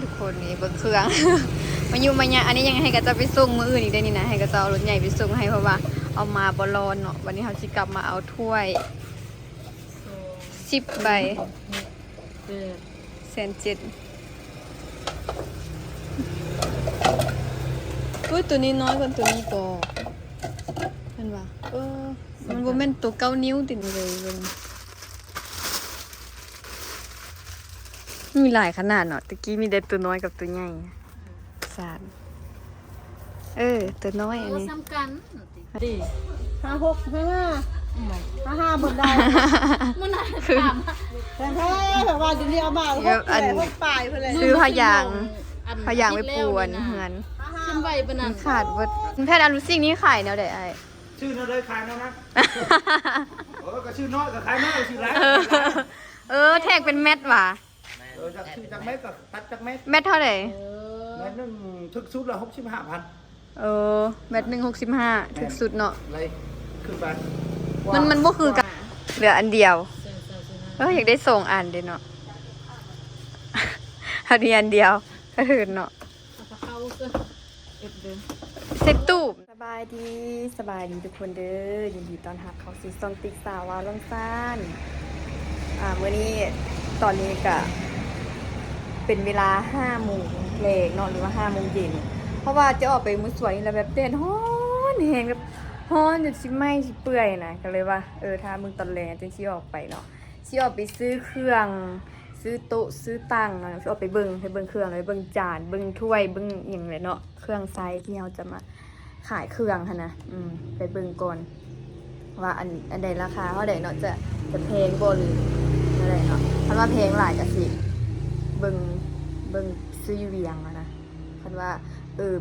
ทุกคนนี่เบิ่งเครื่อง มาอยู่มาเนี่ยอันนี้ยังให้กระเจ้าไปส่งมื้ออื่นอีกได้นี่นะให้กระเจ้าเอารถใหญ่ไปส่งให้เพราะว่าเอามาบ่รอนเนาะวันนี้เขาสิกลับมาเอาถ้วย10 ใบ1,700,000อุ้ยตัวนี้น้อยกว่าตัวนี้ก็เห็นป่ะมันบ่แม่นตัว9 นิ้วติดเลยเบิ่งมีหลายขนาดเนาะตะกี้มีแต่ตัวน้อยกับตัวใหญ่3ตัวน้อยอันนี้ ซ้ำกันดิ 56 55บนได้ มันน่า คือ ถาม แท้แบบว่าเดี๋ยวนี้เอามา6 ปลายเพิ่นเลย ซื้อพยางไปปูอันเฮือน ขึ้นใบปนัน ขาดเบิดแพทย์อนุสิ่งนี้ขายแนวใดไอ้ ชื่อน้อยเลยขายน้อยนะ ก็ชื่อน้อยก็ขายน้อยชื่อไร แทกเป็นเม็ดว่ะ จากชื่อจากเม็ดก็ตัดจากเม็ด เม็ดเท่าไหร่ เม็ดนึงถึกสุดละ65,000เม็ด165ถึกสุดเนาะ อะไรขึ้นไป มันบ่คือกันเหลืออันเดียวอยากได้ส่งอันเด้เนาะ เอาดีอันเดียวก็ถือเนาะ เขาก็เดิน เซ็ตตู้สบายดีทุกคนเด้อยินดีต้อนรับเข้าสู่ช่องติ๊กสาววาลงซ่านมื้อนี้ตอนนี้ก็เป็นเวลา5 โมงแลงเนาะหรือว่า5 โมงเย็นเพราะว่าจะออกไปมื้อสวยแล้วแบบแดดร้อนแฮงแบบร้อนจนสิไหม้สิเปื่อยนะก็เลยว่าถ้ามึงตอนแลงจังสิออกไปเนาะสิออกไปซื้อเครื่องซื้อโต๊ะซื้อตั้งเนาะสิออกไปเบิ่งเครื่องเลยเบิ่งจานเบิ่งถ้วยเบิ่งหยังเลยเนาะเครื่องไซส์ที่เราจะมาขายเครื่องหั่นนะไปเบิ่งก่อนว่าอันใดราคาเท่าใดเนาะจะแพงบ่หรืออะไรเนาะถ้าว่าแพงหลายก็สิเบิ่งซื้ออยู่เวียงอะนะคันว่า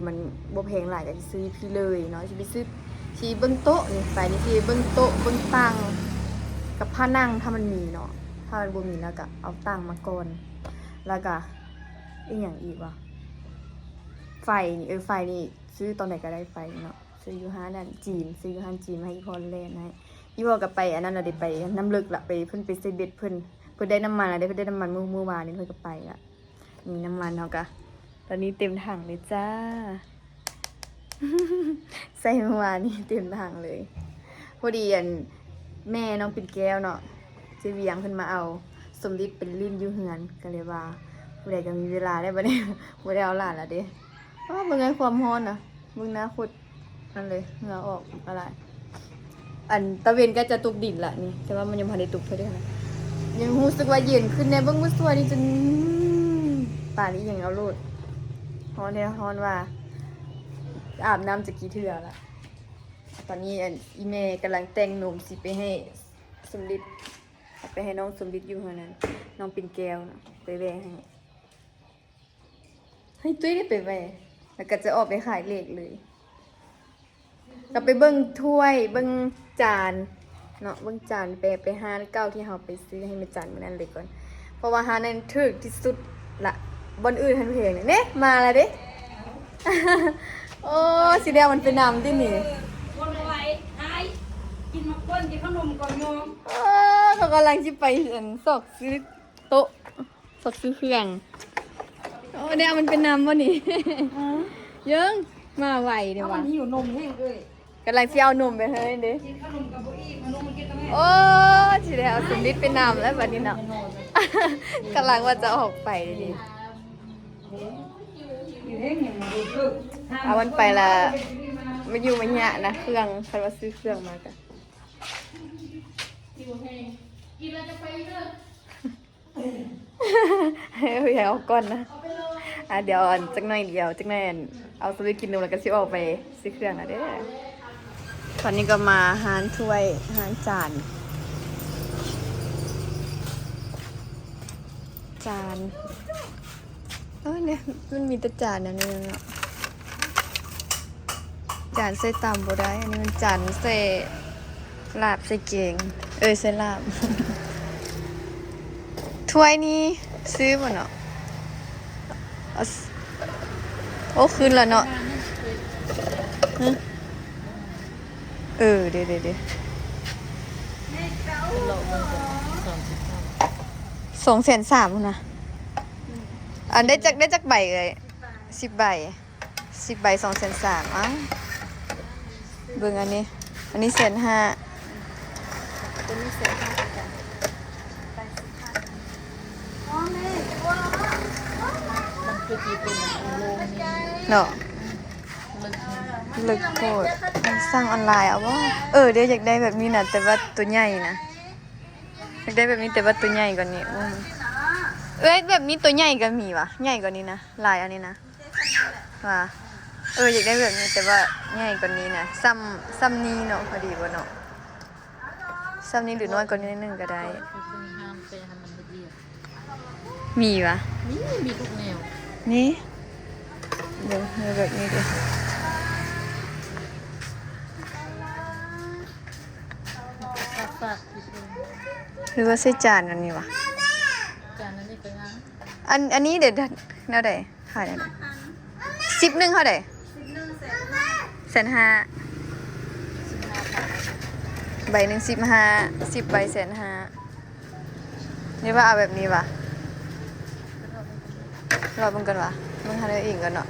มันบ่แพงหลายก็สิซื้อพี่เลยเนาะสิไปซื้อที่เบิ่งโต๊ะนี่ไปนี่ที่เบิ่งโต๊ะเบิ่งตั้งกับผ้านั่งถ้ามันมีเนาะถ้ามันบ่มีแล้วก็เอาตั้งมาก่อนแล้วก็อีกอย่างอีกวะไฟนี่ไฟนี่ซื้อตอนไหนก็ได้ไฟเนาะซื้ออยู่ห้านนั่นจีนซื้ออยู่ห้านจีนมาให้อีพอเล่นให้อีพอก็ไปอันนั้นน่ะได้ไปน้ำลึกละไปเพิ่นไปซื้อเบ็ดเพิ่นได้น้ำมันละได้เพิ่นได้น้ำมันเมื่อวานนี้เพิ่นก็ไปละมีน้ำมันเนาะก็ตอนนี้เต็มถังเลยจ้า ใส่เมื่อวานนี้เต็มถังเลยพอดีแม่น้องปิ่นแก้วเนาะจะเวียงเพิ่นมาเอาสมฤทธิ์เป็นลิ้นอยู่เฮือนก็เลยว่าผู้ใดก็มีเวลาได้บ่ได้บ่ได้เอาหลานละเด้เบิ่งไงความร้อนน่ะเบิ่งหน้าขุดนั่นเลยเหงื่อออกอะไรตะเวนก็จะตกดินละนี่แต่ว่ามันยังบ่ได้ตกเท่าเด้นะยังรู้สึกว่าเย็นขึ้นแน่เบิ่งมื้อสวยนี่จนป่านนี้ยังเอาโลดร้อนแท้ร้อนว่าอาบน้ำจะกี่เทื่อละตอนนี้อีเมกำลังแต่งหนุ่มสิไปให้สมฤทธิ์ไปให้น้องสมฤทธิ์อยู่เท่านั้นน้องปิ่นแก้วนะไปแวะให้ตุ้ยได้ไปแวะแล้วก็จะออกไปขายเลขเลยก็ไปเบิ่งถ้วยเบิ่งจานเนาะเบิ่งจานไปหาเก้าที่เราไปซื้อให้แม่จันมื้อนั้นเลยก่อนเพราะว่าหานั้นถูกที่สุดละบนอื่นทันเพลงเนี่ยมาแล้วเด้ โอ้สีแดงมันเป็นน้ำที่นี่ คนเอาไว้ไอ้กินมาก้นกินขนมก่อนโยม เขากำลังจะไปสอกซื้อโต๊ะสอกซื้อเครื่องโอ้เดี๋ยวมันเป็นน้ำวะนี่ เยังมาไหวเดี๋ยววะ หิวนมแห้งเลย กำลังจะเอานมไปให้เด้ กินขนมกับบุอีมันนมมันกินกับแม่ โอ้สีแดงสมฤทธิ์เป็นน้ำแล้วบัดนี้เนาะ กำลังว่าจะออกไปดิ อยู่แห้งอย่างดูลึก เอามันไปละมาอยู่มาเนี่ยนะเครื่องใครว่าซื้อเครื่องมากัน อยู่แห้งกินแล้วจะไปเด้อ อย่าเอาก้อนนะเดี๋ยวจักหน่อยเอาสวิตกินนมแล้วก็สิออกไปซื้อเครื่องเด้อตอนนี้ก็มาหารถ้วยหารจานเนี่ยมันมีแต่จานนะเนี่ยเนาะจานใส่ตำบ่ได้อันนี้มันจานใส่ลาบใส่เกงใส่ลาบ ถ้วยนี้ซื้อมาเนาะโอ้คืนแล้วเนาะเดี๋ยว230,000นะ อันได้จักใบเลย10 ใบ10 ใบ230,000อ้าวเบิ่งอันนี้150,000ตัวนี้150,000จ้ะอ๋อแม่ว้าว มันคือกี่เป็นโลนี่ เนาะ ลึก ลึกโคตรสร้างออนไลน์เอาว่าเดี๋ยวอยากได้แบบนี้นะแต่ว่าตัวใหญ่นะอยากได้แบบนี้แต่ว่าตัวใหญ่กว่านี้แบบนี้ตัวใหญ่ก็มีวะใหญ่กว่านี้นะลายอันนี้นะว่าอยากได้แบบนี้แต่ว่าใหญ่กว่านี้นะซ้ำนี้เนาะพอดีบ่เนาะซ้ำนี้หรือน้อยกว่านี้นิดนึงก็ได้ คือห้ามไปทำมันละเอียด มีวะ นี่มีทุกแนว นี่เดี๋ยวแบบนี้ดิ ฝากที่เป็น หรือว่าใส่จานอันนี้วะ จานนั้นนี่เป็นงาน อันนี้เดี๋ยวแนวใดขายแนวใด10นึงเท่าใด150,000ใบหนึ่ง15 10 ใบ150,000นี่ว่าเอาแบบนี้วะรอเบิ่งกันวะเบิ่งหาได้อีกกันเนาะ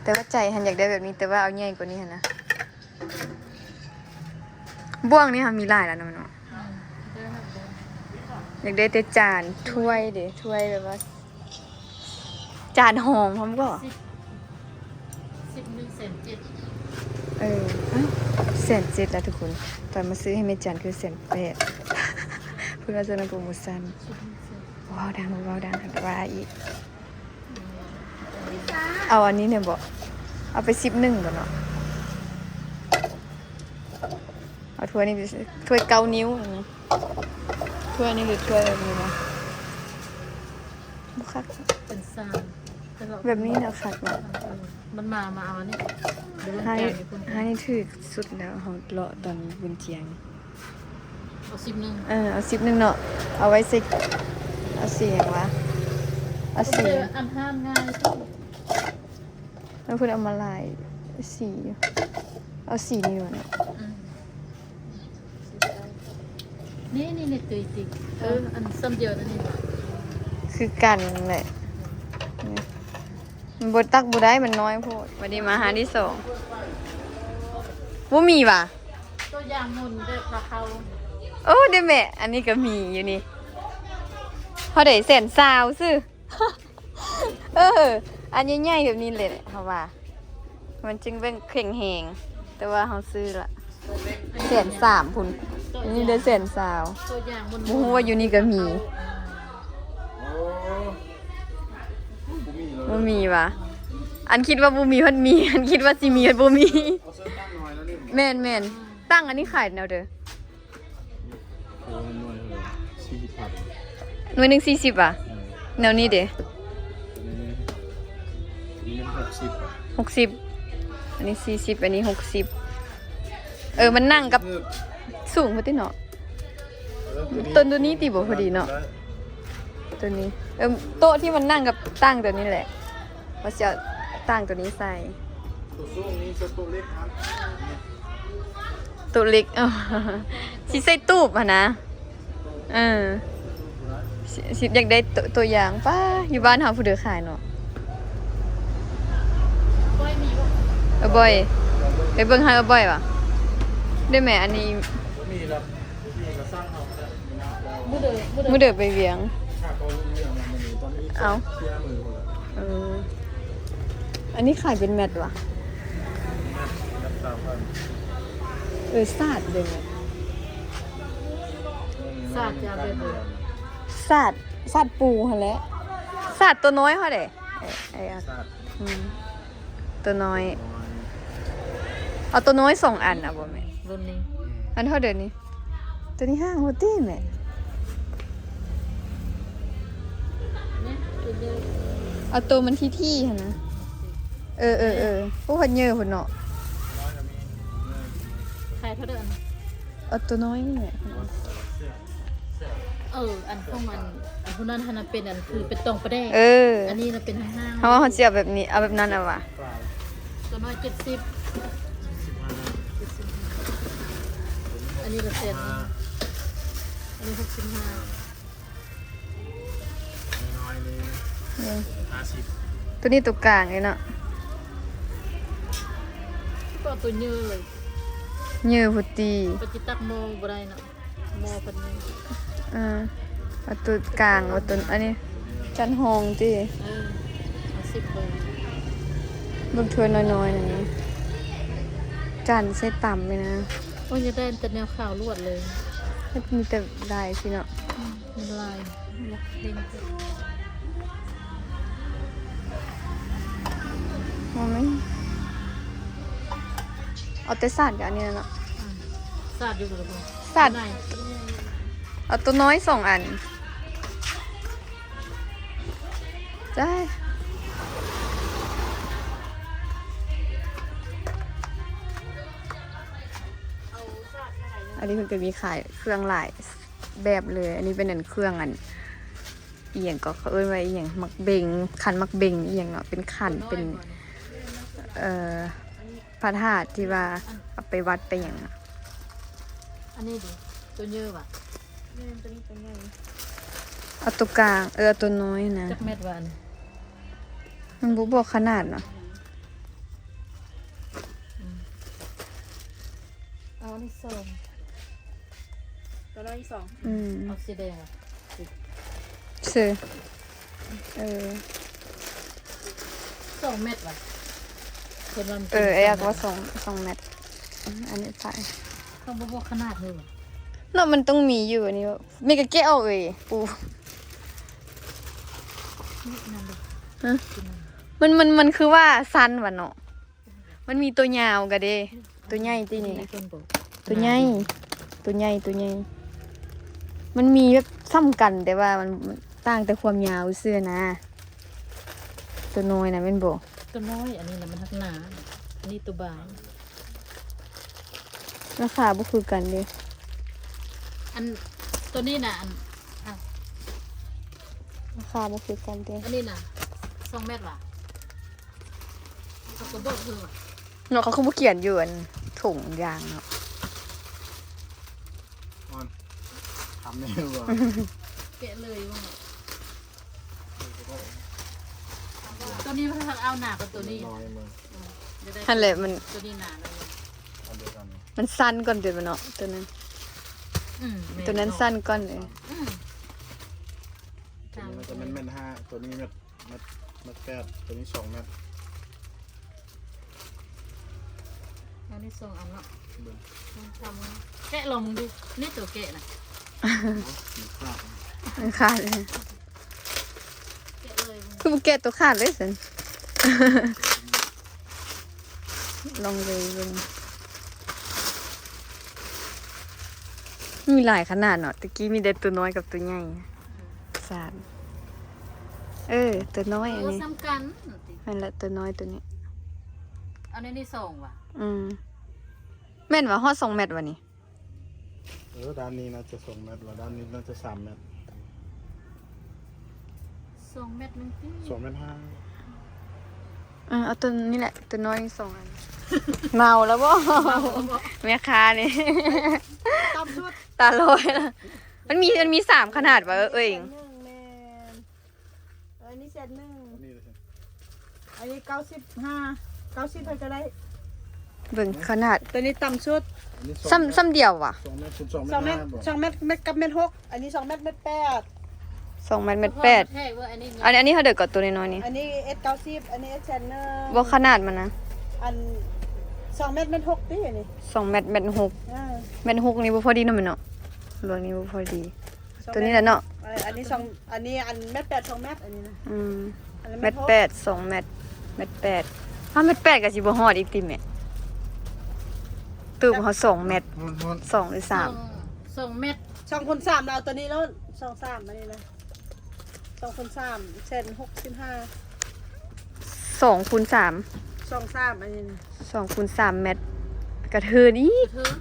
แต่ว่าใจหันอยากได้แบบนี้แต่ว่าเอาใหญ่กว่านี้หั่นนะบ่วงนี่ค่ะมีหลายแล้วนะมันเนาะอยากได้แต่จานถ้วยดิถ้วยแบบว่าจานหอมพร้อมก็ 11,700,000 107,000แล้วทุกคนตอนมาซื้อให้แม่จันคือ108,000 เพื่อจะนำโปรโมชั่นว้าวดังหันว่าอีกเอาอันนี้เนี่ยบอกเอาไป11ก่อนเนาะเอาถ้วยนี้ดิถ้วย9 นิ้วอันนี้ถ้วยนี้หรือถ้วยแบบนี้นะบุคัก เป็นซาน แบบนี้นะคักเนาะ มันมาเอาอันนี้เดี๋ยว ให้ แก้วนี่คุณ ให้ถือสุดแล้วเขาเลาะตอนบุญเจียง เอา10นึง เอา11เนาะเอาไว้สิเอาสีอย่างวะเอาสี อันห้ามง่ายทุก แล้วเพื่อนเอามาลายสีเอาสีนี้วะเนาะ นี่ตุยติอันซ้ำเดียวนั่นนี่ คือกันแหละนี่มันบดตักบุได้มันน้อยโพดวันนี้มาหาที่2ว่ามีว่ะ ตัวอย่างมุนได้พระเขา โอ้เด้แม่อันนี้ก็มีอยู่นี่พอได้120,000ซื้อ อันใหญ่ๆแบบนี้เลยเขาว่ามันจึงเป็นแข็งแหงแต่ว่าเขาซื้อละ130,000พุ่นอันนี้เดือน120,000 ตัวอย่างมุน บ่ฮู้ว่าอยู่นี่ก็มี โอ้กูมีเลย บ่มีว่ะอันคิดว่าบ่มีเพิ่นมี อันคิดว่าสิมีเพิ่นบ่มี เอาเสื้อตั้งหน่อยแล้วนี่ แม่นตั้งอันนี้ขายแนวเด้อ โอ้หน่อยเลย40,000 หน่วยหนึง40อ่ะแนวนี้เด้ นี่มัน60 60อันนี้40อันนี้60มันนั่งกับสูงพอดีเนาะต้นตัวนี้ติบ่พอดีเนาะตัวนี้โต๊ะที่มันนั่งกับตั้งตัวนี้แหละว่าจะตั้งตัวนี้ใส่ ตัวสูงนี้ตัวเล็กครับ ตัวเล็กสิใส่ตู้ป่ะนะสิอยากได้ตัวอย่างป้าอยู่บ้านเฮาผู้เดือขายเนาะ ก้อยมีบ่ บ่อยไปเบิ่งให้บ่อยว่ะได้แม่อันนี้ มีแล้วมีก็สร้างเอาแล้ว มื้อเด้อ มื้อเดือไปเวียง ค่าเขาเรื่องมันมีตอนนี้ เอา เสียมือหมดแล้ว อันนี้ขายเป็นแมตว่ะ รับ3,000 ซาดเด้ง สาดยาแบบนี้ ซาดปูหั่นแหละซาดตัวน้อยเฮาเด้อ่ะ ซาด ตัวน้อยเอาตัวน้อย2อันอ่ะบ่แม่ รุ่นนี้ อันเท่าเดิมนี้ตัวนี้ห้างโหตี้แม่ เนี่ยตัวเดียว เอาตัวมันที่หั่นนะผู้พันเยอะพุ่นเนาะ ใครเท่าเดิม เอาตัวน้อยนี่แหละ อันของมันอันพวกนั้นมันเป็นอันคือเป็นตรงประเด้ อันนี้มันเป็นห้าง เพราะว่าเขาสิเอาแบบนี้เอาแบบนั้นเอาว่ะ ตัวน้อย70อันนี้ก็เซ็นอันนี้65 น้อยเลย เนี่ย 50 ตัวนี้ตัวกลางเลยเนาะ ก็ตัวยืดเลย เยื่อพุตี ไปจิตักโมบ่ได้เนาะโมเป็นนี้ เอาตัวกลางเอาตัวอันนี้จันหงติ เอา10เบอร์ เบิ่งถ้วยน้อยๆนี่จันใส่ต่ำเลยนะ โอ้ยจะได้แต่แนวข่าวลวดเลย มันมีแต่ลายสิเนาะ มันลายเด้งขึ้น มองไหมเอาแต่สาดกับอันนี้เนาะ สาดอยู่กับบ่ สาด ไหน เอาตัวน้อย2 อันได้อันนี้มันจะมีขายเครื่องหลายแบบเลย อันนี้เป็นอันเครื่องอันเอียงก็เขาเอ้ยไว้เอียงมักเบงขันมักเบงเอียงเนาะเป็นขันเป็นพระธาตุที่ว่าเอาไปวัดไปอย่างน่ะ อันนี้ดิตัวยืดว่ะ เอาตัวกลางเอาตัวน้อยนะ จักเม็ดว่าอัน มันบอกขนาดเนาะ เอาอันนี้ส่ง ตัวน้อยสอง เอาสีแดงอ่ะ ซื้อ2 เม็ดว่ะคนวัน ไอ้อยากว่า2 เม็ดอันนี้ไป ต้องบ่ขนาดเลยว่ะ เนาะมันต้องมีอยู่อันนี้มีกระเกะเอาปู นี่นั่นดิ ฮะมันคือว่าซันวะเนาะมันมีตัวยาวกะเด้ตัวใหญ่ที่นี่นะ คนบอก ตัวใหญ่มันมีแบบซ้ำกันแต่ว่ามันต่างแต่ความยาวเสื้อนะตัวน้อยนะเป็นบอก ตัวน้อยอันนี้นะมันทักหนาอันนี้ตัวบาง ราคาบ่คือกันเด้ อันตัวนี้นะอ่ะ ราคาบ่คือกันเด้ อันนี้นะ2 เม็ดว่ะเขาก็บอกคือว่ะ เนาะเขาคือบ่เขียนอยู่อันถุงยางเนาะ มันทำไม่รู้ว่า เกะเลยว่าตัวนี้มันเอาหนากับตัวนี้ น้อยมึง จะได้ นั่นแหละมัน ตัวนี้หนาเลย อันเดียวกัน มันสั้นก่อนเดี๋ยวมันเนาะตัวนั้น แม่ ตัวนั้นสั้นก่อนเลย ตัวนี้มันจะเม็ด5ตัวนี้เม็ด8ตัวนี้2 เม็ด อันนี้ส่งเอาเนาะทำแกะลองดูนี่ตัวแกะนะ มันขาดเลย แกะเลย คือบุกแกะตัวขาดเลยสิน ลองเลยเบิ่งมีหลายขนาดเนาะตะกี้มีแต่ตัวน้อยกับตัวใหญ่สารตัวน้อยอันนี้ ซ้ำกัน นั่นแหละตัวน้อยตัวนี้ อันนี้ส่งว่ะ แม่นว่าฮอด2 เม็ดวะนี่ ด้านนี้น่าจะ2 เม็ดว่าด้านนี้น่าจะ3 เม็ด 2 เม็ดนึงพี่ 2 เม็ด5 เอาตัวนี้แหละตัวน้อย2 อัน เมาแล้วบ่แม่ค้านี่ ตามชุด ตาลอยละมันมี3 ขนาดวะเอ้ย 1แมนอันนี้1 นี่เลย อันนี้90เพิ่นจะได้ เบิ่งขนาด ตัวนี้ต่ำชุด อันนี้ ซ้ำเดียวว่ะ 2 เม็ดคูณ2 2 เม็ เม็ ด ด2 เม็ดกับเม็ด6อันนี้2 เม็ด8 2 เม็ดเม็ด แท้ว่าอันนี้ 8อันนี้เขาเด็กกับตัวน้อยๆนี่ อันนี้ S90 อันนี้ S Channel บ่ขนาดมันนะ อัน2 เม็ด6ติอันนี้ 2 เม็ดเม็ด6 เม็ด6นี่บ่พอดีเนาะแม่เนาะรวงนี้บ่พอดี ตัวนี้แหละเนาะ อันนี้2อันนี้อันเม็ด8 2 เม็ดอันนี้นะ อันนี้ เม็ด 6 8 2 เม็ดเม็ด8ถ้าเม็ด8ก็สิบ่ฮอดอีกติแม่ตูบเขา2 เม็ด มัน 2หรือ 2 เม็ด 2คูณ3เราเอาตัวนี้แล้ว2 3อันนี้นะ2คูณ3เส้น65 3 2คูณ3 2 3อันนี้นะ 2คูณ3 เม็ดกระเทินอีก ถึง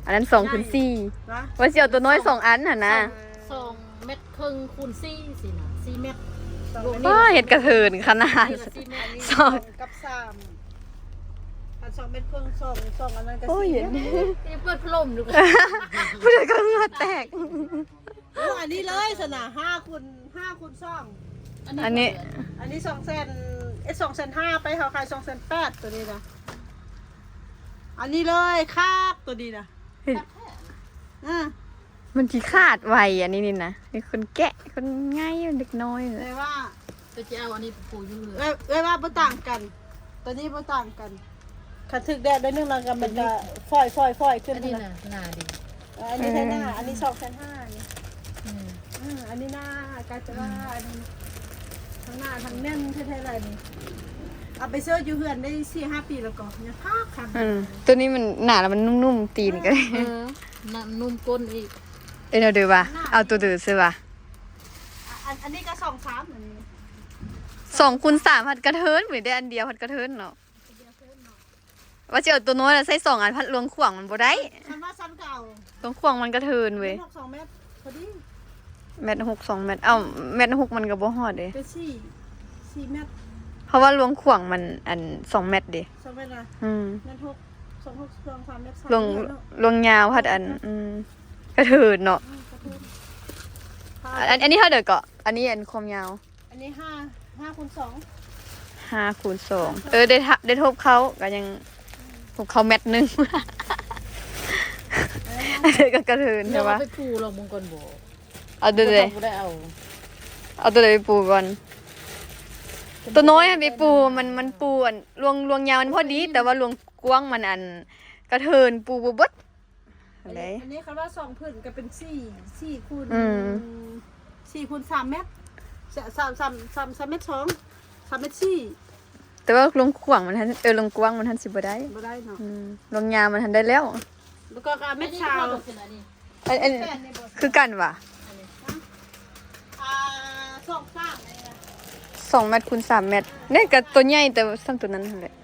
อันนั้น2คูณ4 นะ ว่าสิเอาตัวน้อย2 อันหั่นนะ 2 เม็ดครึ่งคูณ4สินะ4 เม็ด ว้าเฮ็ดกระเทินขนาด นี่ละ4 เม็ด สอง กับ3อัน2เม็ดครึ่ง2อันนั้นก็ โอ้ย 4 เห็น เม็ด นี่เปิดพัดลมดูกัน ผู้ใดก็เหงื่อแตก โอ้อันนี้เลยสนะ5คูณ2 อันนี้ อันนี้200,000 ไปเขาขาย280,000ตัวนี้นะอันนี้เลยครับตัวนี้นะอ่า มันที่คาดไวอันนี้นี่นะมีคนแกะคนง่ายเด็กน้อยเล แต่ ย ว่า ตัวจะเอาอันนี้ปูอยู่เลย ว่าบ่ต่างกัน ตัวนี้บ่ต่างกันคันถึกแดดได้นึงแล้วก็มันจะฝ้อยขึ้น อันนี้ นะ น่ะหนาดี อันนี้ใช่หน้าอันนี้2,500นี่ อืม อันนี้หน้ากาจะว่าอันนี้ทั้งหน้าทั้งแน่นแท้ๆอะไรนี่เอาไปเสื้ออยู่เฮือนได้4-5 ปีแล้วก็ยังภาคครับ ตัวนี้มันหนาแล้วมันนุ่มๆตีนก็ได้ น่ะนุ่มก้นอีก เราดูป่ะเอาตัวดื้อซื้อป่ะ อันนี้ก็2-3อันนี้ 2x3พัดกระเทินเหมือนได้อันเดียวพัดกระเทินเนาะว่าจะเอาตัวน้อยแล้วใส่2 อันพัดลวงขวางมันบ่ได้ ฉันว่าชั้นเก่า ลวงขวางมันกระเทินเว้ย 2เมตรพอดี 1.6 2 เมตร1.6มันก็บ่ฮอดเด้ เป็น4เมตร เพราะว่าลวงขวางมันอัน2 เมตรเด้ 2เมตรนะ เมตร 3เมตร ลวงยาวพัดอันกระเทินเนาะอันนี้เท่าเด้อก็อันนี้อันความยาว อันนี้5 คูณ 2 5x2ได้ทบเขาก็ยังทบเขาเม็ดหนึงอันนี้ก็กระเทิน เดี๋ย ใช่ วเอา ปะ ไปปูลงมงกลบ่ เอาตัวเลย บ่ได้เอา เอาตัวเลยไปปูก่อนตัวน้อยอะไปปูมันปูอันลวงยาวมันพอดี แต่ว่าลวงกว้างมันอันกระเทินปูบ่เบิดอะไร อันนี้คำว่า2ผืนก็เป็น4คูณ 4 คูณ 3 เมตร3 เมตร2 3 เมตร 4 แต่ว่าลวงขวางมันทันลวงกว้างมันทันสิบ่ได้ บ่ได้เนาะ ลวงยาวมันทันได้แล้ว แล้วก็เมตรชาว อันคือกันว่ะ 2 3เลยนะ 2 เมตรคูณ3 เมตรเนี่ยก็ตัวใหญ่แต่ซ้ำตัวนั้นนั่นแหละ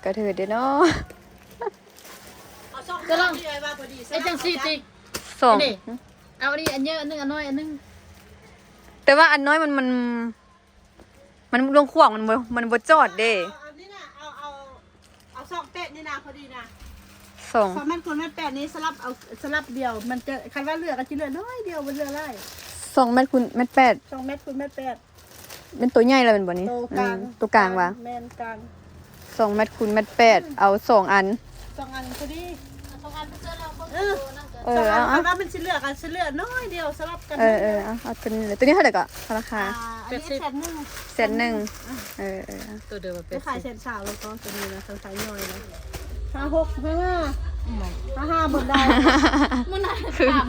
กระเทินเด้อเนาะ เอา2ก็ลองดีไว้ว่าพอดี ไอ้จังซี่ติ สอง นี่เอาอันนี้อันเยอะอันนึงอันน้อยอันนึง แต่ว่าอันน้อยมันลงขวางมันบ่จอดเด้ อันนี้น่ะเอา2เป็ดนี่นะพอดีนะ สอง 2 เมตรคูณเมตร8นี้สลับเดียวมันจะคันว่าเหลือก็สิเหลือน้อยเดียวมันเหลือไร 2 เมตรคูณเมตร8 2 เมตรคูณเมตร8 เป็นตัวใหญ่แล้วเป็นบ่นี้ โตกลาง ตัวกลางว่ะ แม่นกลาง 2 เมตรคูณเมตร8เอา2 อัน 2 อันพอดี เอา2อันเสื้อเราก็ เออ นั่นก็ เอ ส อ องอัน เอา คันว่ามันสิเหลือกันสิเหลือน้อยเดียวสลับกัน เอาตัวนี้เลยตัวนี้เท่าไหร่ก็ราคา อันนี้100,000 แสนหนึ่งเอา ตัวเดิมมาเป็ ไป น ขายเศษสาวแล้วก็จะมีนะสายย่อยนะ56 55บนได้ มื้อนั้น คือ ถาม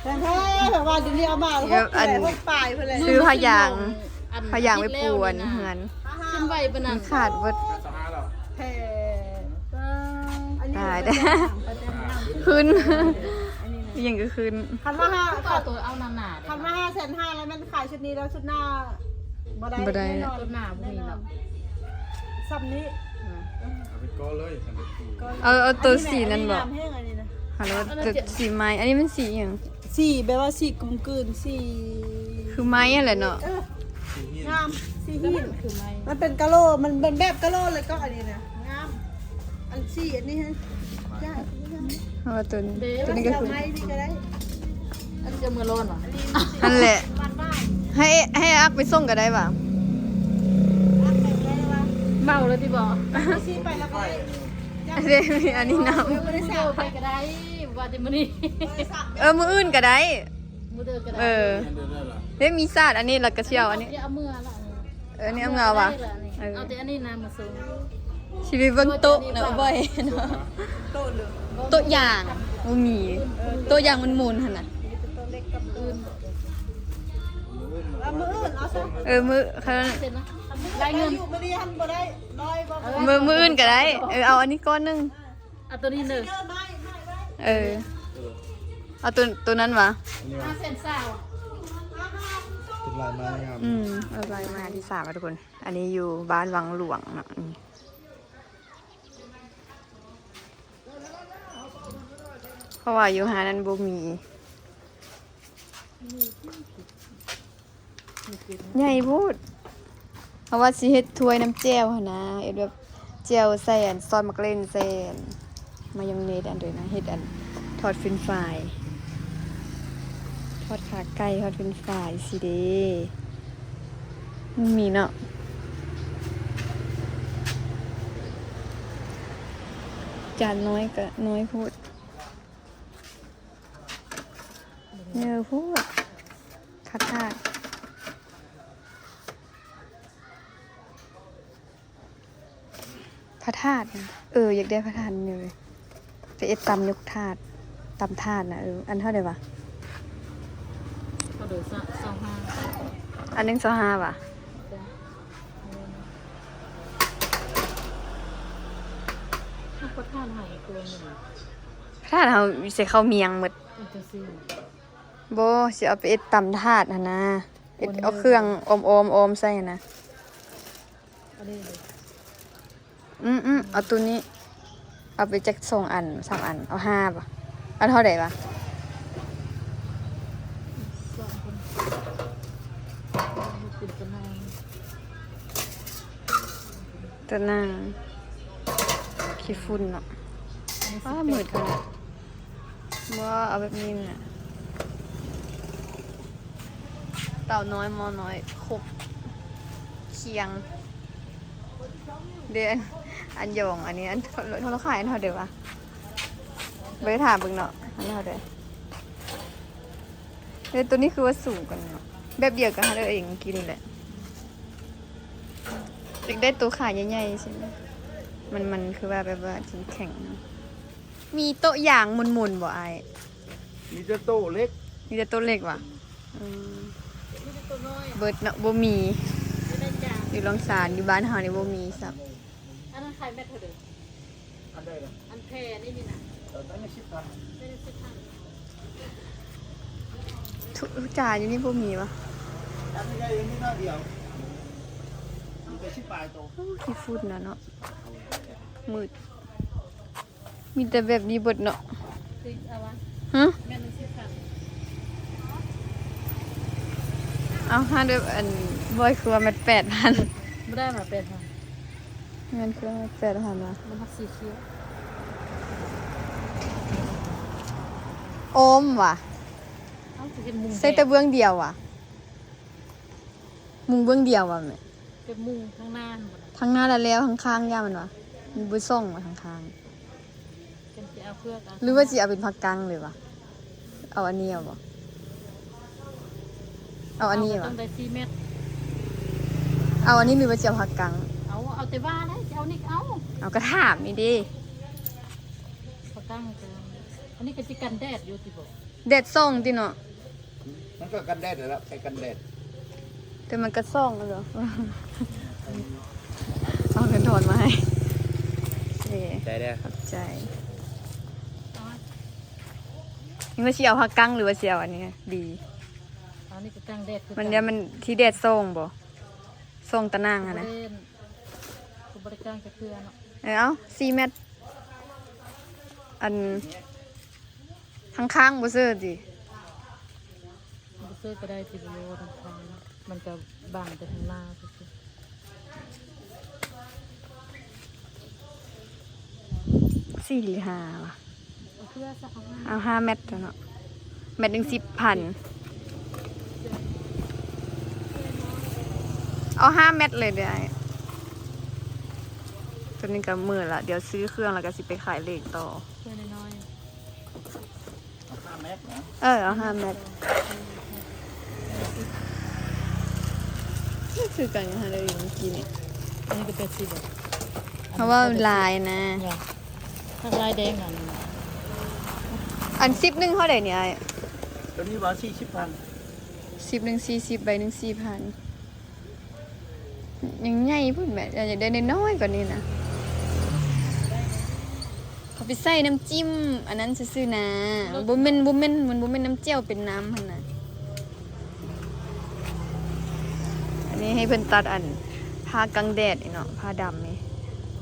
แต่ถ้าแบบว่าเดี๋ยวนี้เอามาแล้วก็พวกปลายไปเลย ซื้อพะยางไปปูอันเฮือน ขึ้นไว้ปานนั้น ขาดเบิด สหาเรา แผ่อันนี้ ได้ได้ขึ้นยังก็ขึ้น คันว่าห้า ก็ตัวเอาหนาๆ คันว่า5,500,000แล้วมันขายชุดนี้แล้วชุดหน้าบ่ได้แน่นอน ตัวหน้าบ่มีเนาะ ซ้ำนี้ เอาไปก้อเลยคันเด็กปู เอาตัวสีนั่นบอก แห้งอันนี้นะ ฮัลโหลตัวสีไม้อันนี้มันสีอย่าง สีแบบว่าสีกลมกลืนสี คือไม้อะไรเนาะ งามสีหิน คือไม่ มันเป็นกะโหลมันเป็นแบบกะโหลเลยก็อันนี้นะงามอันสีอันนี้ฮะยาก เพราะว่าตัวนี้ก็ เอา คือ ไม้นี่ก็ได้ อันจะมือร้อนเหรอ นั่นแหละ บ้าน ให้อักไปส่งก็ได้ป่ะ ๆรักแต่งได้ว่า เมาแล้วที่บอก สีไปแล้วก็ได้ อันนี้น้ ไม่ได้ เดี สั ยว บ ไปก็ได้ว่าจะมื้อนี้ ไม่ได้สับ ำมืออื่นก็ได้ มื้อเดินก็ได้ เออ เดือนได้ละ เฮ้ยมีศาสตร์อันนี้แล้วก็เชี่ยวอันนี้ เอามือละ อันนี้เอาเงาว่ะ เอาแต่อันนี้นะมาส่ง ชีวิตบนโต๊ะเนาะบ่อยเนาะ โตเหลือง โต๊ะอย่างบ่มีโต๊ะอย่างมันหมุนหั่นน่ะ ตัวเล็กกับอื่นแล้วมืออื่นเอาซะ มือเขา เสร็จนะ ได้เงินอยู่ไม่ได้หันบ่ได้ร้อยบ่ได้ มืออื่นก็ได้เอาอันนี้ก้อนหนึง เอาตัวนี้หนึ่ง เยอะไม่ได้ เอาตัวนั้นวะ 5 เซนซ่า เป็นลายไม้งาม เอาไปมาที่3อ่ะทุกคน อันนี้อยู่บ้านวังหลวงเนาะเพราะว่าอยู่หานั้นบ่มีใหญ่พูดเพราะว่าสิเฮ็ดถ้วยน้ำแจ่วหั่นนะเอ็ดแบบแจ่วใส่อันซอสมักเล่นใส่อันมายองเนสอันด้วยนะเฮ็ดอันทอดเฟรนช์ฟรายทอดขาไก่ทอดเฟรนช์ฟรายสิเด้ มีเนาะจานน้อยก็น้อยพูดเยอะพูดคัดทาดพระธาตุน่ะอยากได้พระธาตุนี่เลยไปเอ็ดตำยกธาตุตำธาตุนะอันเท่าไหร่วะ เขาเดือดสองห้า อันนึง25ว่ะ ถ้าก็ท่านหายตัวหนึ่ง พระธาตุเฮาสิเข้าเมียงหมด มันจะซื้อ บ่สิเอาไปเอ็ดตำธาตุหั่นนะเอ็ดเอาเครื่องอมใส่หั่นนะ อันนี้เลย เอาตัวนี้ เอาไปจัก2อัน3อันเอา5ป่ะอันเท่าไหร่วะ สองคนเป็นตัวนาง ตัวนางขี้ฝุ่นเนาะว้ามืดขนาดว่าเอาแบบนี้น่ะเต่าน้อยมอน้อยครบเคียงเดือนอันยองอันนี้อันเขาขายอันเท่าเดียววะไปถามเบิ่งเนาะอันเท่าเดียวตัวนี้คือว่าสูงกันเนาะแบบเดียวกันเราเองกินนี่แหละอยากได้ตัวขาใหญ่ๆใช่ไหมมันคือว่าแบบว่าแข็งๆเนาะมีโต๊ะอย่างหมุนๆบ่ไอาย มีแต่โตเล็ก มีแต่โต๊ะเล็กว่ะอืม นี่เป็นตัวน้อย เบิดเนาะบ่มี ไม่ได้จาง อยู่ลองสารอยู่บ้านเฮานี่บ่มีซับ อันนั้นใครแม่เธอเด้อ อันใดล่ะ อันแพรนี่นี่นะ ตั้งแต่10,000 ไม่ได้ซื้อพัน ทุกจานอยู่นี่บ่มีวะ อันใหญ่ๆอย่างนี้น้อยเดียวมีแต่10 บาทโต โอ้ขี้ฝุ่นน่ะเนาะมืดมีแต่แบบนี้เบิดเนาะ ซื้อเอาวะ ฮะ แม่นึงซื้อพัน เอาหาเด้ออันบ่อยคือว่ามัน8,000 ไม่ได้มาเป็นค่ะ มันคือว่า8,000ว่ะ มันพักสีเขียว โอมว่ะ เอาจะเป็นมุง ใส่แต่เบื้องเดียวว่ะมุงเบื้องเดียวว่ะแม่ เป็นมุงข้างหน้าหมด ทั้งหน้าแล้วข้างๆย่ามันว่ะมีบ่ส่งมาข้าง เป็นจะเอาเพื่อกัน ๆหรือว่าสิเอาเป็นผักกังเลยวะเอาอันนี้เอาบ่เอาอันนี้ ต้ วะ องได้4 เมตร เอาอันนี้หรือว่าจะเอาผักกัง เอาแต่ว่านะจะเอานี่เอา เอากระถามนี่ดิ ปากตั้งจะอันนี้ก็จะกันแดดอยู่ที่บอก เด็ดส่งติเนาะ มันก็กันแดดแล้วใช้กันแดด แต่มันก็ส่งแล้วเหรอ เอาเงินทอนมาให้โอเค ใจได้ ขอบใจ เอา นี่ว่าสิเอาผักกังหรือว่าสิเอาอันนี้ดี อันนี้ก็กลางแดดคือ มันเนี่ยมันที่เด็ดส่งบ่ส่งตะนางอะนะ คือบริการจะคือเนาะ เอา4 เม็ดอันข้างๆบ่ซื้อดิ มันซื้อก็ได้ที่บริโภคทางทางมันก็บางแต่ทางหน้าก็คือ 4หรือ5ว่ะ เอาเพื่อสัก เอา5 เม็ดเนาะเม็ดหนึง10,000เอา5 เม็ดเลยเดี๋ยวไอ้ตัวนี้ก็มื้อละเดี๋ยวซื้อเครื่องแล้วก็สิไปขายเลขต่อ เพื่อน้อย 5 เมตรนะ เอา5 เม็ดนี่คือกันฮะเลยเมื่อกี้นี่ ๆอันนี้ก็เป็นสีแบบ เพราะว่าลายนะ ถ้าลายแดงนั่น อัน10นึงเท่าไหร่เนี่ยไอ้ ตัวนี้ว่า40,000 10นึง40ใบหนึง4,000ยังใหญ่พุ่นแม่อยากได้น้อยๆกว่านี้นะเขาไปใส่น้ำจิ้มอันนั้นซื่อๆนะบ่แม่นมันบ่แม่นน้ำเจียวเป็นน้ำหั่นน่ะอันนี้ให้เพิ่นตัดอันผ้ากังแดดนี่เนาะผ้าดำนี่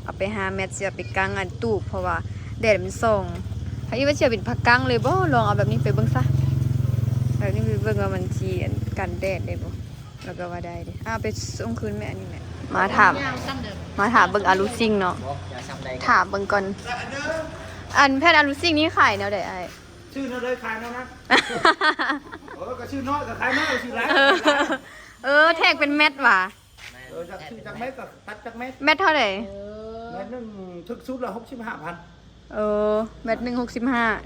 เอาไป5 เม็ดสิเอาไปกังอันตูบเพราะว่าแดดมันส่องถ้าอีว่าสิเอาเป็นผ้ากังเลยบ่ลองเอาแบบนี้ไปเบิ่งซะแบบนี้ไปเบิ่งว่ามันสิอันกันแดดได้บ่แล้วก็ว่าได้เด้เอาไปส่งคืนแม่อันนี้แหละมาถาม ยาวสั้นเดิม มาถามเบิ่งอาลูซิงเนาะ อย่าซ้ำใด ถามเบิ่งก่อน อันแพทย์อาลูซิงนี่ขายแนวใดไอ้ ชื่อเนาะเลยขายเนาะนะก็ชื่อน้อยก็ขายน้อยชื่อหลาย แทกเป็นเม็ดว่ะ จากเม็ดก็ตัดจากเม็ด แมทเท่าไหร่ เม็ดนึงถึกสุดละ65,000 แมท165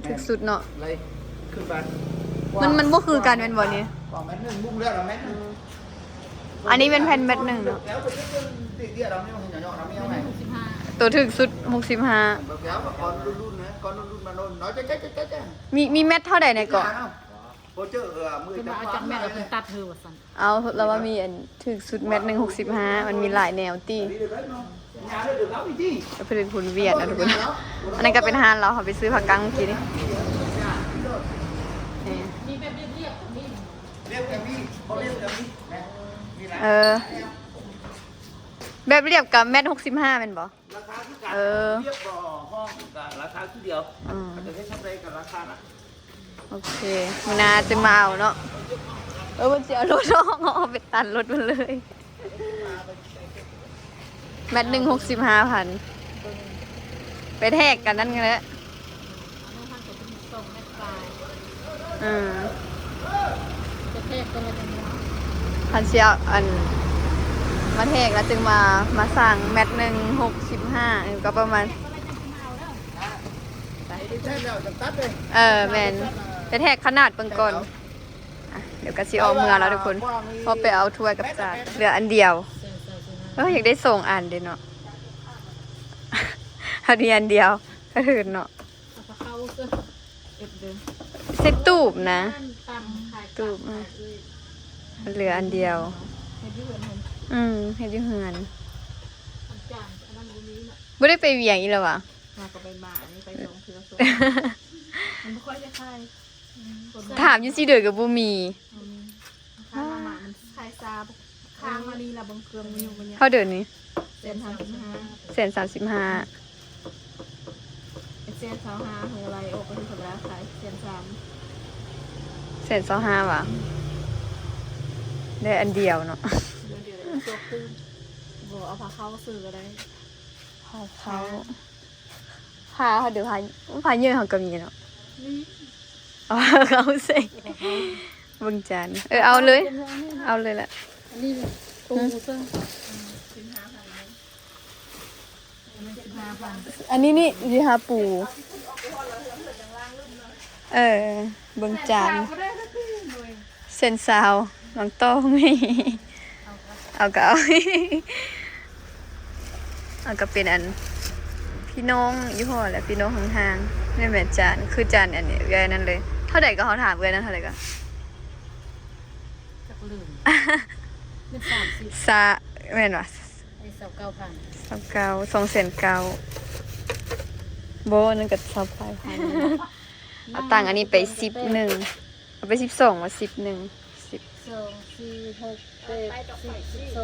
ถึกสุดเนาะ เลยขึ้นไป มันบ่คือกันเป็นบ่นี่ กว่าเม็ดนึงมุ้งเลือดเราเม็ดนึง อันนี้เป็นแผ่นแมท1เนาะ แล้วไปยึดตีเดียวเราไม่เอาหน่อยๆเราไม่เอาไหน ตัวถึกสุด65 แล้วก่อนรุ่นๆนะก่อนรุ่นๆมาโน่นน้อยจ๊ะ มีแมทเท่าใดในเกาะ โคเจอมือ คือ จะ มาเอาจากแม่เราเป็นตัดเธอว่าสั่น เอาแล้วว่ามีอันถึกสุดแมท165มันมีหลายแนวตี งานได้ดูแล้วจริง ก็เป็นทุนเวียดนะทุกคนอันนั้นก็เป็นฮานเราค่ะไปซื้อผักกังเมื่อกี้นี่นี่ มีแบบเรียบๆมี เรียกแบบนี้เขาเรียกแบบนี้นะมีหลาย แบบเรียบกับแมท65เป็นบ่ ราคาที่กัน เออ เรียกบ่อห้องกับราคาที่เดียวอาจจะได้ทำไรกับราคาน่ะ โอเคมันนาจะมาเอาเนาะมันจะเอารถเอาไปตัดรถมันเลยแมท165,000ไปแทกกันนั่นกันแหละ น้องพันกับเป็นส่งแม่ปลาย จะเทพก็เลยเป็น พันเชียวอันมาแทกแล้วจึงมาสั่งแมท165ก็ประมาณ ใช่แล้วจะตัดเลย แมนไปแทกขนาดเบิ่งก่อนอ่ะเดี๋ยวก็สิออกเมืองแล้วทุกคนพอไปเอาถ้วยกับจานเหลืออันเดียวอยากได้ส่งอันเดียวเนาะ เอาดีอันเดียวก็ถือเนาะ เอาเข้าเสื้อเอ็ดเดิม เซ็ตตูบนะ ตำขาย ตูบมันเหลืออันเดียว ให้ยืนเห็น เฮ็ดอยู่เฮือน อันจานอันนั้นรู้นี้เนาะ บ่ได้ไปเวียงอีแล้ววะ มากับใบหมานี่ไปส่งเถือส่งมันไม่ค่อยจะคลาย ถามอยู่สิเด้อก็บ่มี ข้างหมามันคลายซาค้างมาลีละบางเครื่องมันอยู่บนเนี้ย เท่าเดิมนี้ เส้น35 135 เส้น35หัวไรออกไปที่ธรรมดาขายเส้น3 125ว่ะได้อันเดียวเนาะ เดี๋ยวตัวขึ้นบอกเอาผ้าเข้าซื้อก็ได้ เขาเดี๋ยวพาเยอะเขาก็มีเนาะ นี่ เอาเขาใส่เบิ่งจานเอาเลย เอาเลยแหละ อันนี้ปูเสื้อ15,000 อันนี้นี่ดีฮาปูเบิ่งจานเส้นซาวน้องโต้ไม่เอาก็เอาเอาก็เป็นอันพี่น้องยี่ห้อแหละพี่น้องห่างๆนี่แม่จานคือจานอันนี้เอ้ยนั่นเลยเท่าไหร่ก็เขาถามเอ้ยนั่นเท่าไหร่ก็ จักลืมเป็น30 ซาแม่นว่ะ ไอ้29,000 29,209,000โบนึงกับ25,000เอาตังค์อันนี้ไป11เอาไป12มา11 10 2 4 6 8 10 12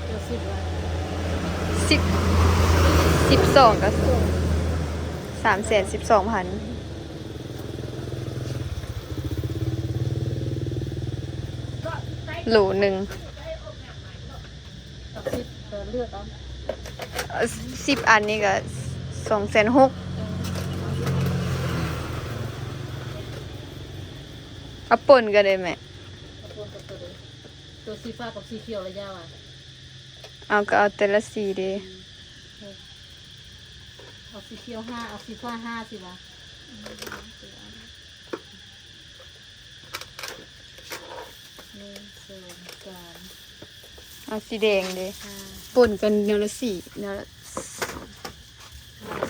เดี๋ยว10วัน 12ก็312,000โหลหนึ่ง กับ10ก็เลือกเอา 10 อันนี้ก็260,000เอาป่นก็ได้ไหม ตัวสีฟ้ากับสีเขียวระยะว่ะ เอาก็เอาแต่ละสีดี เอาสีเขียว5เอาสีฟ้า5สิวะ1 2 3 เอาสีแดงดี 5 ป่นกันแนวละ4แนวละ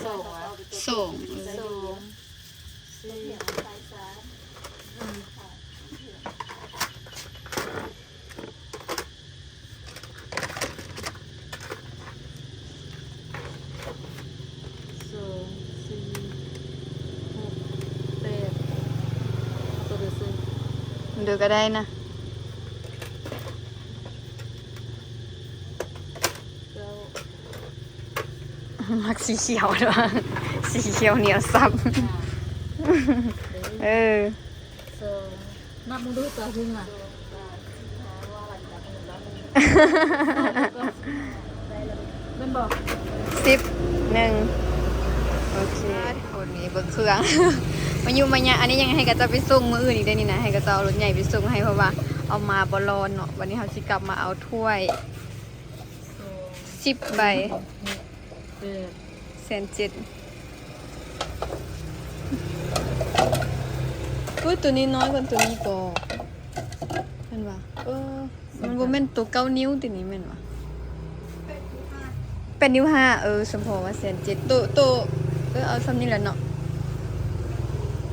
2วะ 2 ดูก็ได้นะ มักสีเขียวด้วยสีเขียวเหนียวซับนับมึงดูตัวหึงอ่ะมันบอก 11โอเคคนนี้เบิ่งเครื่อง ไป มาอยู่มาเนี่ยอันนี้ยังให้กระเจ้าไปส่งมื้ออื่นอีกได้นี่นะให้กระเจ้าเอารถใหญ่ไปส่งให้เพราะว่าเอามาบ่รอนเนาะวันนี้เขาสิกลับมาเอาถ้วย10ใบ เออ 1,700,000อุ้ยตัวนี้น้อยกว่าตัวนี้ก็แม่นว่ามันบ่แม่นตัว9 นิ้วตินี่แม่นว่า8 นิ้ว 5สมพอว่า1,700,000ตัวเอาซ้ำนี่แหละเนาะ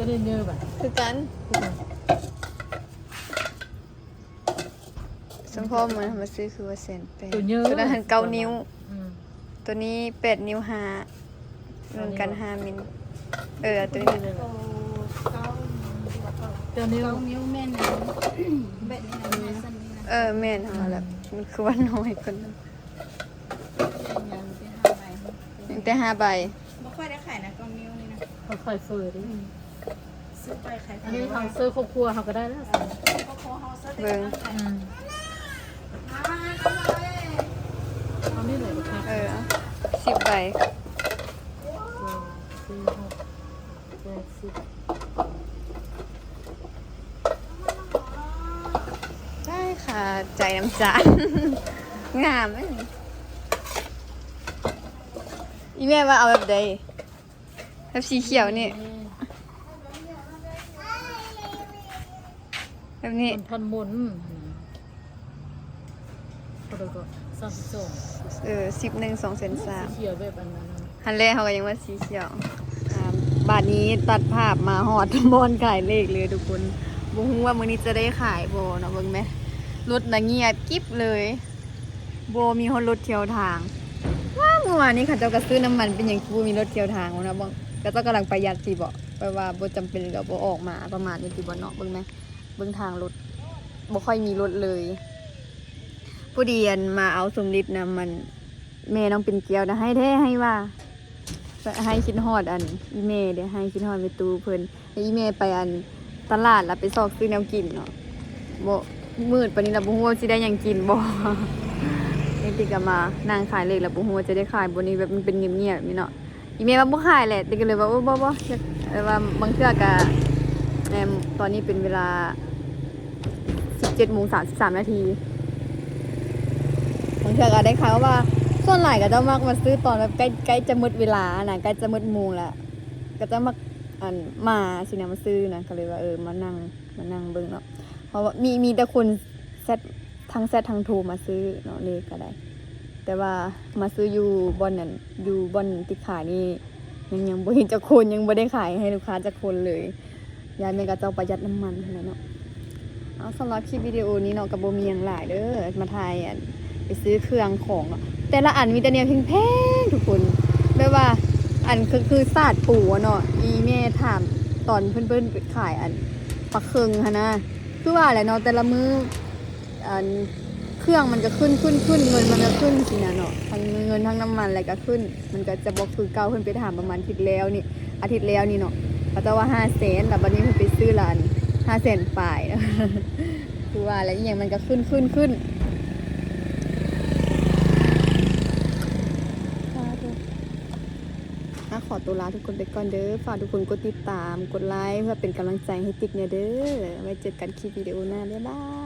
ก็ได้เยอะแบบ คือกันสมพอมันมาซื้อคือว่า1,800,000 ตัวเยอะ ตัวนั้นหัน9 นิ้ว อืม ตัวนี้8 นิ้ว 5รวมกัน5 มิลตัวนี้ ตัวนี้ นิ้วแม่นนะเบ็ดนี่นะแม่สั้นนี่นะ แม่นเอาละมันคือว่าน้อยคนนั้น ยังเป็น5ใบ แต่5 ใบ ไม่ค่อยได้ขายนะกองนิ้วนี่นะ ค่อยๆเฟิร์ดิ ซื้อไปขาย อันนี้ทำซื้อครอบครัวเขาก็ได้แล้วสิ เบิ่ง อืมเอานี่เลยค่ะ 10 ใบ 4 ได้ค่ะใจน้ำจาน งามไหมอีแม่ว่าเอาแบบใดแบบสีเขียวนี่แบบนี้ มันพันมุนแล้วก็32 10 1 2 3 เขียวแบบอันนั้น ฮันแรกเขาก็ยังว่าสีเขียวบาทนี้ตัดภาพมาหอด บอนขายเลขเลยทุกคนบ่ฮู้ว่ามื้อนี้จะได้ขายบ่เนาะเบิ่งแม่รถน่ะเงียบกิ๊บเลยบ่มีคนรถเที่ยวทางว่าเมื่อวานนี้เขาเจ้าก็ซื้อน้ำมันเป็นหยังบ่มีรถเที่ยวทางบ่นะบ่ก็เจ้ากำลังประหยัดสิบ่แปลว่าบ่จำเป็นก็บ่ออกมาประมาณนี้สิบ่เนาะเบิ่งแม่เบิ่งทางรถบ่ค่อยมีรถเลยผู้เดียนมาเอาสมฤทธิ์นะมันแม่น้องเป็นเกียวนะให้แท้ให้ว่าให้คิดฮอดอันอีเมเดี๋ยวให้คิดฮอดไปตู้เพิ่นให้อีเมไปอันตลาดแล้วไปซอกซื้อแนวกินเนาะบ่มืดปานนี้แล้วบ่ฮู้ว่าสิได้หยังกินบ่ นี่ติก็มานั่งขายเลขแล้วบ่ฮู้ว่าจะได้ขายบ่นี้แบบมันเป็นเงียบๆนี่เนาะอีเมว่าบ่ขายแหละติก็เลยว่าบ่ว่าบางเทื่อก็ตอนนี้เป็นเวลา 17:33 นาทีบางเทื่อก็ได้ข่าวว่าส่วนหลายก็จะมักมาซื้อตอนแบบใกล้จะหมดเวลานะใกล้จะหมดโมงแล้วก็จะมักมาสินะมาซื้อนะก็เลยว่ามานั่งเบิ่งเนาะเพราะว่ามีแต่คนแซดทั้งโทรมาซื้อเนาะเลขก็ได้ แต่ว่ามาซื้ออยู่บอนนั่นอยู่บอนที่ขายนี่ยังบ่เห็นจักคนยังบ่ได้ขายให้ลูกค้าจักคนเลยยายแม่ก็เจ้าประหยัดน้ำมันนั่นแหละเนาะเอาสำหรับคลิปวิดีโอนี้เนาะก็บ่มีหยังหลายเด้อมาถ่ายไปซื้อเครื่องของแต่ละอันมีแต่เนี่ยแพงๆทุกคนแบบว่าอันคือศาสตร์ปู่เนาะอีแม่ถามตอนเพิ่นขายอันปลาเคิงหั่นนะคือว่าแหละเนาะแต่ละมื้ออันเครื่องมันก็ขึ้นเงินมันก็ขึ้นสินะเนาะทั้งเงินทั้งน้ำมันอะไรก็ขึ้นมันก็จะบ่คือเก่าเพิ่นไปถามประมาณอาทิตย์แล้วนี่เนาะเขาจะว่า500,000แล้วบัดนี้เพิ่นไปซื้อร้าน500,000ปลายเนาะ คือว่าแล้วอีหยังมันก็ขึ้นขอตัวลาทุกคนไปก่อนเด้อฝากทุกคนกดติดตามกดไลค์เพื่อเป็นกำลังใจให้ติ๊กเนี่ยเด้อไว้เจอกันคลิปวิดีโอหน้าบ๊ายบาย